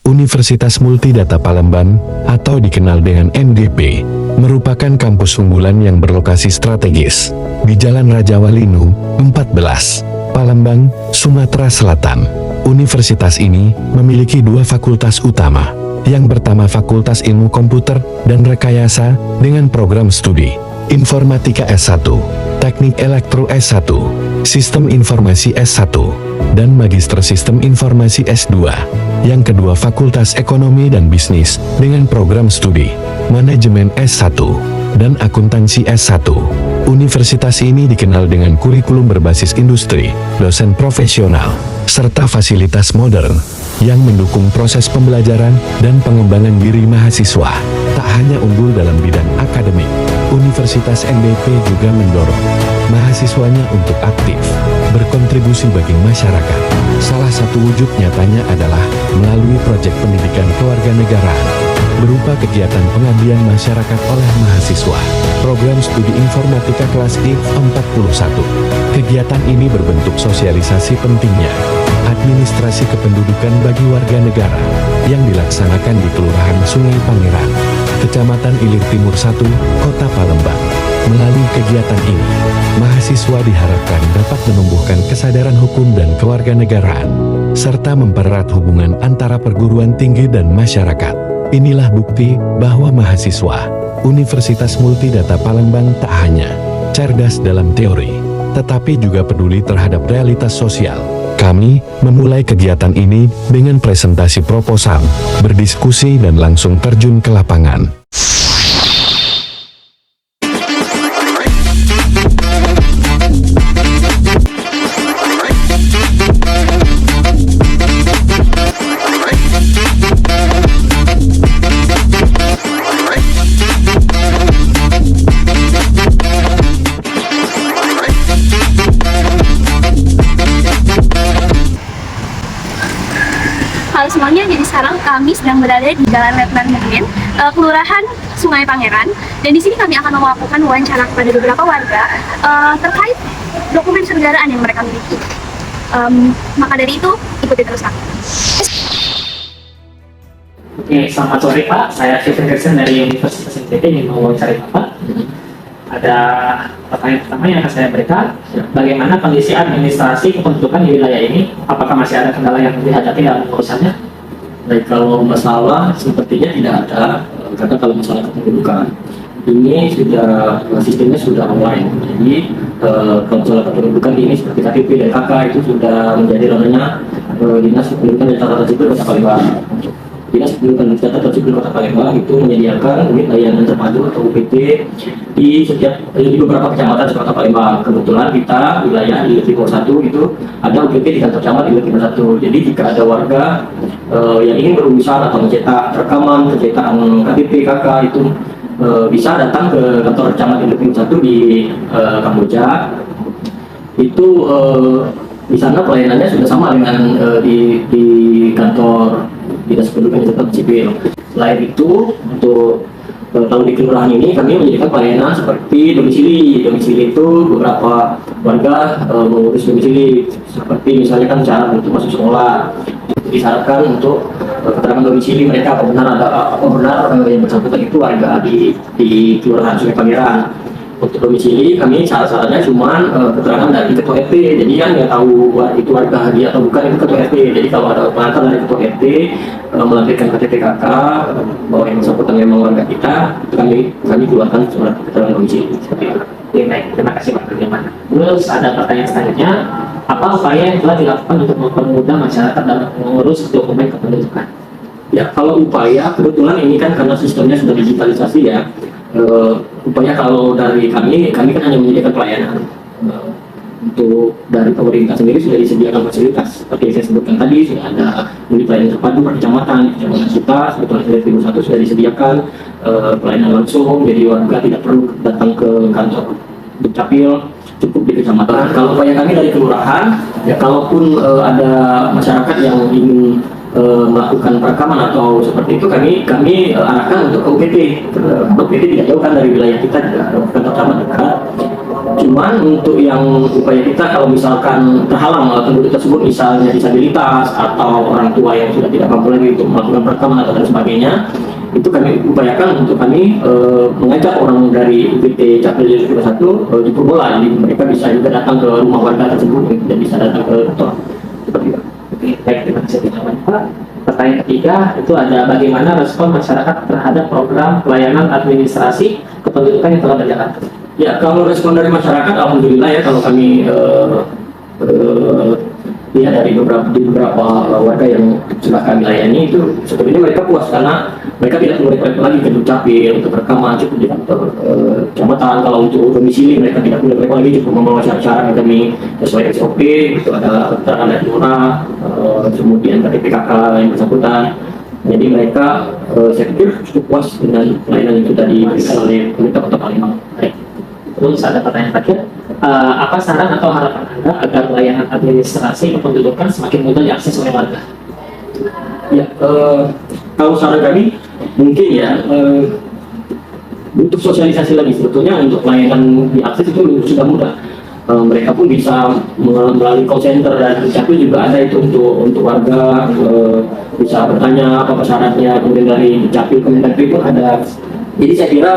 Universitas Multidata Palembang, atau dikenal dengan MGP, merupakan kampus unggulan yang berlokasi strategis di Jalan Raja Walinu, 14, Palembang, Sumatera Selatan. Universitas ini memiliki dua fakultas utama. Yang pertama Fakultas Ilmu Komputer dan Rekayasa dengan program studi Informatika S1, Teknik Elektro S1, Sistem Informasi S1, dan Magister Sistem Informasi S2. Yang kedua Fakultas Ekonomi dan Bisnis dengan program studi Manajemen S1 dan Akuntansi S1. Universitas ini dikenal dengan kurikulum berbasis industri, dosen profesional, serta fasilitas modern yang mendukung proses pembelajaran dan pengembangan diri mahasiswa. Tak hanya unggul dalam bidang akademik, Universitas MBP juga mendorong mahasiswanya untuk aktif berkontribusi bagi masyarakat. Salah satu wujud nyatanya adalah melalui proyek pendidikan kewarganegaraan berupa kegiatan pengabdian masyarakat oleh mahasiswa. Program studi informatika kelas I41. Kegiatan ini berbentuk sosialisasi pentingnya administrasi kependudukan bagi warga negara yang dilaksanakan di Kelurahan Sungai Pangeran, Kecamatan Ilir Timur 1, Kota Palembang. Melalui kegiatan ini, mahasiswa diharapkan dapat menumbuhkan kesadaran hukum dan kewarganegaraan, serta mempererat hubungan antara perguruan tinggi dan masyarakat. Inilah bukti bahwa mahasiswa Universitas Multidata Palembang tak hanya cerdas dalam teori, tetapi juga peduli terhadap realitas sosial. Kami memulai kegiatan ini dengan presentasi proposal, berdiskusi dan langsung terjun ke lapangan. Halo semuanya, jadi sekarang kami sedang berada di Jalan Letnan Merlin, Kelurahan Sungai Pangeran, dan di sini kami akan melakukan wawancara kepada beberapa warga terkait dokumen kenegaraan yang mereka miliki. Maka dari itu, ikuti terus kami. Oke, selamat sore Pak. Saya Stephen Gerson dari Universitas MTP yang mau wawancara Bapak. Ada pertanyaan pertama yang akan saya berikan. Bagaimana kondisi administrasi kependudukan di wilayah ini? Apakah masih ada kendala yang dihadapi dalam urusannya? Baik, kalau masalah sepertinya tidak ada, karena kalau masalah kependudukan ini sudah sistemnya sudah online. Jadi kalau masalah kependudukan ini seperti KTP dan KK itu sudah menjadi ranahnya Dinas Kependudukan dan Catatan Sipil Kota Palembang. Dinas Kependudukan dan Catatan Sipil Kota Palembang itu menyediakan unit layanan terpadu atau UPT di beberapa kecamatan di Kota Palembang. Kebetulan kita wilayah Ilir Timur 1 itu ada UPT di kantor camat Ilir Timur 1. Jadi jika ada warga yang ingin berurusan atau mencetak rekaman, pencetakan KTP, KK itu bisa datang ke kantor camat Ilir Timur 1 di Kamboja. Itu di sana pelayanannya sudah sama dengan di kantor Dinas Kependudukan dan Catatan Sipil. Selain itu, untuk kalau di kelurahan ini kami menyediakan pelayanan seperti domisili. Domisili itu beberapa warga mengurus domisili, seperti misalnya kan syarat untuk masuk sekolah, disyaratkan untuk keterangan domisili mereka benar yang bersangkutan itu warga di kelurahan Sungai Pangeran. Untuk domisili kami syarat-syaratnya cuma keterangan dari ketua RT. Jadi kan nggak tahu itu warga dia atau bukan, itu ketua RT. Jadi kalau ada pengantar dari ketua RT melampirkan KTP KK bahwa yang bersangkutan memang warga kita, kami keluarkan surat keterangan domisili seperti itu. Oke, baik. Terima kasih Pak. Bagaimana? Terus ada pertanyaan selanjutnya, apa upaya yang telah dilakukan untuk mempermudah masyarakat dalam mengurus dokumen kependudukan? Ya, kalau upaya, kebetulan ini kan karena sistemnya sudah digitalisasi ya, upaya kalau dari kami kan hanya menyediakan pelayanan. Untuk dari pemerintah sendiri sudah disediakan fasilitas seperti yang saya sebutkan tadi, sudah ada unit pelayanan terpadu per kecamatan. Kecamatan kita sebetulnya Ilir Timur 1 sudah disediakan pelayanan langsung, jadi warga tidak perlu datang ke kantor Dukcapil, cukup di kecamatan. Kalau upaya kami dari kelurahan, ya kalaupun ada masyarakat yang ingin melakukan perekaman atau seperti itu, kami arahkan untuk ke UPT. UPT tidak jauh kan dari wilayah kita, juga kantor camat dekat. Cuman untuk yang upaya kita kalau misalkan terhalang penduduk tersebut, misalnya disabilitas atau orang tua yang sudah tidak mampu lagi untuk melakukan perekaman atau dan sebagainya, itu kami upayakan untuk kami mengajak orang dari UPT Capil 21 diperbola, jadi mereka bisa juga datang ke rumah warga tersebut dan bisa datang ke kantor seperti itu. Oke, baik, terima kasih jawaban Pak. Pertanyaan ketiga itu ada bagaimana respon masyarakat terhadap program pelayanan administrasi kependudukan yang telah berjalan? Ya, kalau respon dari masyarakat, alhamdulillah ya, kalau kami lihat dari beberapa warga yang sudah kami layani itu sebenarnya mereka puas karena mereka tidak perlu repot lagi ke Dukcapil untuk rekaman, cukup di kantor kecamatan. Kalau untuk domisili mereka tidak perlu repot lagi, cukup membawa syarat-syarat kami sesuai SOP, itu ada keterangan dari lurah, kemudian KTP KK yang bersangkutan. Jadi mereka saya pikir cukup puas dengan pelayanan yang sudah diberikan oleh pemerintah Kota Palembang. Terus ada pertanyaan terakhir, apa saran atau harapan Anda agar layanan administrasi kependudukan semakin mudah diakses oleh warga? Ya, kalau saran kami mungkin ya butuh sosialisasi lagi sebetulnya untuk layanan diakses itu sudah mudah. Mereka pun bisa melalui call center dan Dukcapil juga ada itu untuk warga bisa bertanya apa syaratnya, kemudian dari Dukcapil Kemendagri pun ada. Jadi saya kira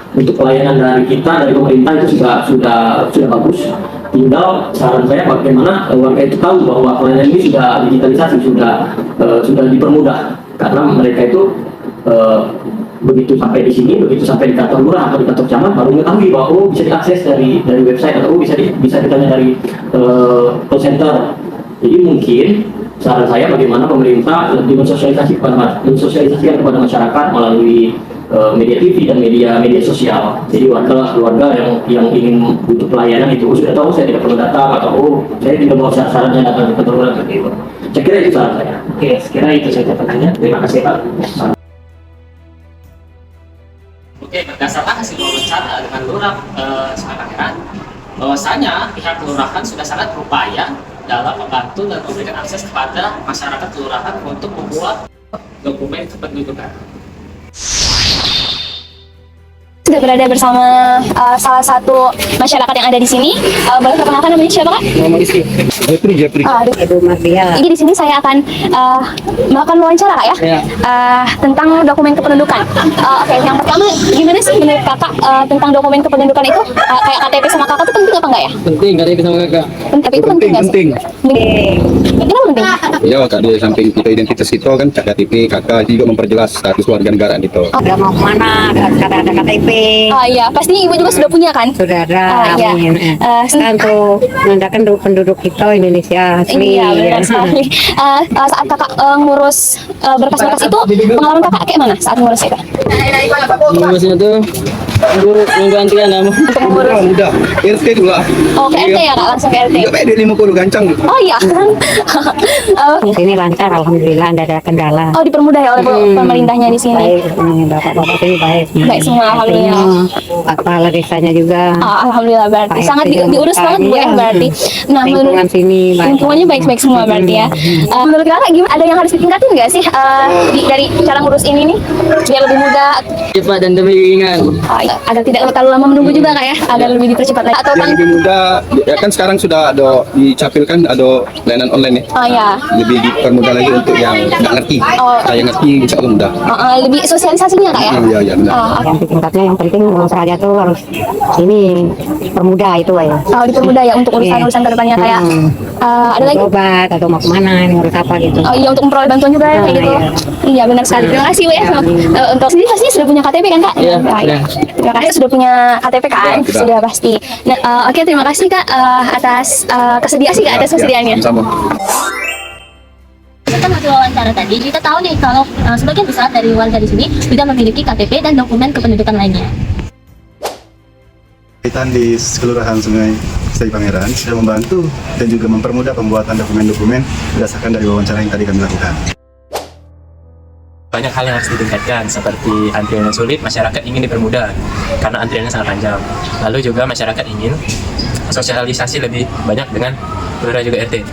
untuk pelayanan dari kita, dari pemerintah itu sudah bagus. Tinggal saran saya bagaimana warga itu tahu bahwa pelayanan ini sudah digitalisasi, sudah dipermudah, karena mereka itu begitu sampai di sini, begitu sampai di kantor lurah atau di kantor camat baru mengetahui bahwa bisa diakses dari website atau bisa ditanya dari call center. Jadi mungkin saran saya bagaimana pemerintah lebih mensosialisasikan kepada masyarakat melalui media TV dan media sosial. Jadi warga yang ingin butuh pelayanan itu sudah tahu saya tidak perlu datang atau saya tidak mau syarat-syaratnya datang ke kantor lurah seperti itu. Saya kira itu saran saya. Oke, sekira itu saja pertanyaan. Terima kasih Pak. Oke, berdasarkan hasil wawancara dengan Lurah Sungai Pangeran, bahwasanya pihak kelurahan sudah sangat berupaya dalam membantu dan memberikan akses kepada masyarakat kelurahan untuk membuat dokumen kependudukan. Sudah berada bersama salah satu masyarakat yang ada di sini. Boleh perkenalkan namanya siapa Kak? Nama istri Jepri. Edu Mardia. Jadi di sini saya akan melakukan wawancara Kak ya, Ya. Tentang dokumen kependudukan. Oke, yang pertama gimana sih menurut Kakak tentang dokumen kependudukan itu? Kayak KTP sama Kakak itu penting apa enggak ya? Penting KTP sama kakak. Tapi itu penting nggak sih? Penting. Kenapa penting? Ya kak, di samping kita identitas itu kan KTP kakak juga memperjelas status warga negara itu. Udah mau kemana, ada KTP, Iya, pasti ibu juga sudah punya kan? sudah ada. Iya. Amin. Kita untuk menandakan penduduk kita Indonesia asli. Iya, benar sekali. Saat Kakak ngurus berkas-berkas itu, pengalaman Kakak kayak mana saat ngurus itu? Ngurusnya tuh nunggu antrian lama. Udah, RT dulu lah. Oh, ke RT ya Kak? Langsung ke RT? Enggak pede 50 gancang. Oh iya kan? Di sini lancar, alhamdulillah, tidak ada kendala. Oh, dipermudah ya oleh pemerintahnya di sini. Baik, bapak-bapak ini baik. Baik semua, alhamdulillah. Kepala desanya juga. Alhamdulillah berarti Baik, sangat diurus banget Bu ya iya. berarti. Nah, Lingkungan sini baik. lingkungannya baik-baik semua berarti ya. Menurut Kakak gimana? Ada yang harus ditingkatin nggak sih dari cara ngurus ini nih biar lebih mudah? Cepat dan demi ringan. Agar tidak terlalu lama menunggu juga Kak ya, agar lebih dipercepat lagi. Atau Yang lebih mudah, ya kan sekarang sudah ada di Capil kan ada layanan online nih. oh ya, Lebih dipermudah lagi untuk yang nggak ngerti. Oh. Saya ngerti bisa mudah. lebih sosialisasinya Kak ya. Iya benar. Yang tingkatnya yang penting masyarakat tuh harus ini permudah itu ya. Oh, dipermudah ya untuk urusan-urusan kedepannya kayak ada lagi. Obat atau mau kemana, ngurus apa gitu. Oh iya, untuk memperoleh bantuan juga ya kayak gitu. Iya benar sekali. Terima kasih Bu ya. Untuk sendiri pasti sudah punya KTP kan Kak? Iya, Iya. Terima kasih sudah punya KTP kan? Sudah. Sudah pasti. Nah, oke, terima kasih Kak atas kesediaannya. Sama. Setelah hasil wawancara tadi, kita tahu nih kalau sebagian besar dari warga di sini sudah memiliki KTP dan dokumen kependudukan lainnya. Kaitan di Kelurahan Sungai Pangeran sudah membantu dan juga mempermudah pembuatan dokumen-dokumen berdasarkan dari wawancara yang tadi kami lakukan. Banyak hal yang harus ditingkatkan, seperti antrian yang sulit, masyarakat ingin dipermudah karena antriannya sangat panjang. Lalu juga masyarakat ingin sosialisasi lebih banyak dengan lurah juga RT.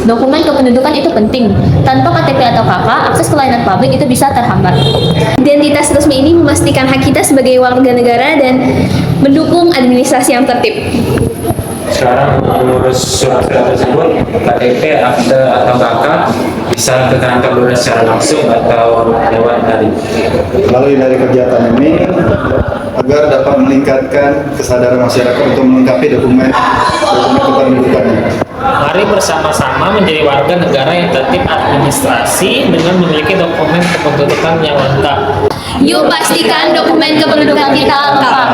Dokumen kependudukan itu penting. Tanpa KTP atau KK, akses ke layanan publik itu bisa terhambat. Identitas resmi ini memastikan hak kita sebagai warga negara dan mendukung administrasi yang tertib. Sekarang mengurus surat-surat tersebut, KTP, akte atau KK bisa keterangan lurah secara langsung atau lewat daring. Melalui dari kegiatan ini, agar dapat meningkatkan kesadaran masyarakat untuk melengkapi dokumen kependudukannya. Mari bersama-sama menjadi warga negara yang tertib administrasi dengan memiliki dokumen kependudukan yang lengkap. Yuk pastikan dokumen kependudukan kita lengkap.